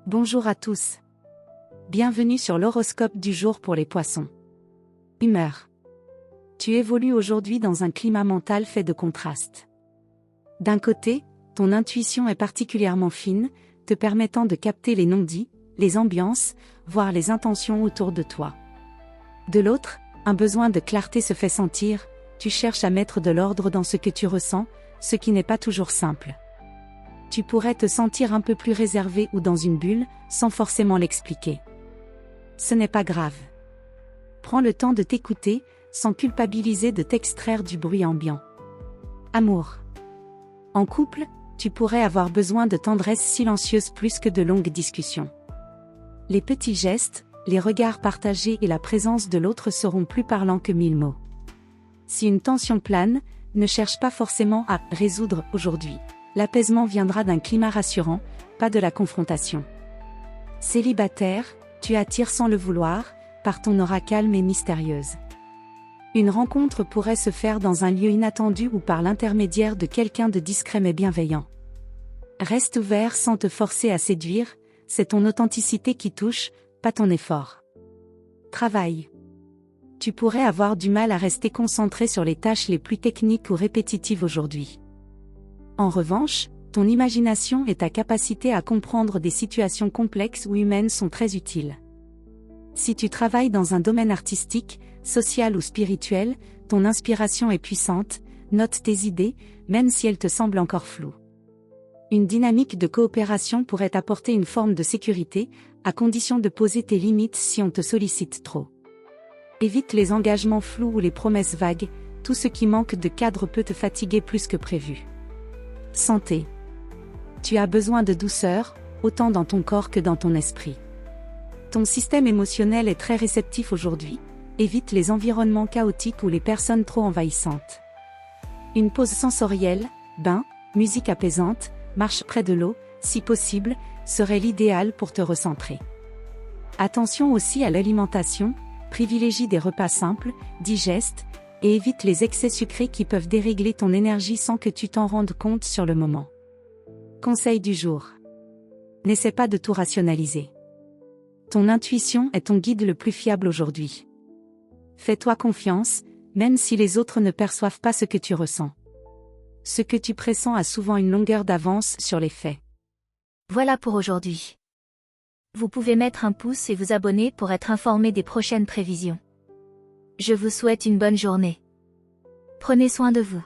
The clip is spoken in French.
Bonjour à tous. Bienvenue sur l'horoscope du jour pour les poissons. Humeur. Tu évolues aujourd'hui dans un climat mental fait de contrastes. D'un côté, ton intuition est particulièrement fine, te permettant de capter les non-dits, les ambiances, voire les intentions autour de toi. De l'autre, un besoin de clarté se fait sentir, tu cherches à mettre de l'ordre dans ce que tu ressens, ce qui n'est pas toujours simple. Tu pourrais te sentir un peu plus réservé ou dans une bulle, sans forcément l'expliquer. Ce n'est pas grave. Prends le temps de t'écouter, sans culpabiliser de t'extraire du bruit ambiant. Amour. En couple, tu pourrais avoir besoin de tendresse silencieuse plus que de longues discussions. Les petits gestes, les regards partagés et la présence de l'autre seront plus parlants que 1000 mots. Si une tension plane, ne cherche pas forcément à résoudre aujourd'hui. L'apaisement viendra d'un climat rassurant, pas de la confrontation. Célibataire, tu attires sans le vouloir, par ton aura calme et mystérieuse. Une rencontre pourrait se faire dans un lieu inattendu ou par l'intermédiaire de quelqu'un de discret mais bienveillant. Reste ouvert sans te forcer à séduire, c'est ton authenticité qui touche, pas ton effort. Travail. Tu pourrais avoir du mal à rester concentré sur les tâches les plus techniques ou répétitives aujourd'hui. En revanche, ton imagination et ta capacité à comprendre des situations complexes ou humaines sont très utiles. Si tu travailles dans un domaine artistique, social ou spirituel, ton inspiration est puissante, note tes idées, même si elles te semblent encore floues. Une dynamique de coopération pourrait apporter une forme de sécurité, à condition de poser tes limites si on te sollicite trop. Évite les engagements flous ou les promesses vagues, tout ce qui manque de cadre peut te fatiguer plus que prévu. Santé. Tu as besoin de douceur, autant dans ton corps que dans ton esprit. Ton système émotionnel est très réceptif aujourd'hui, évite les environnements chaotiques ou les personnes trop envahissantes. Une pause sensorielle, bain, musique apaisante, marche près de l'eau, si possible, serait l'idéal pour te recentrer. Attention aussi à l'alimentation, privilégie des repas simples, digestes, et évite les excès sucrés qui peuvent dérégler ton énergie sans que tu t'en rendes compte sur le moment. Conseil du jour. N'essaie pas de tout rationaliser. Ton intuition est ton guide le plus fiable aujourd'hui. Fais-toi confiance, même si les autres ne perçoivent pas ce que tu ressens. Ce que tu pressens a souvent une longueur d'avance sur les faits. Voilà pour aujourd'hui. Vous pouvez mettre un pouce et vous abonner pour être informé des prochaines prévisions. Je vous souhaite une bonne journée. Prenez soin de vous.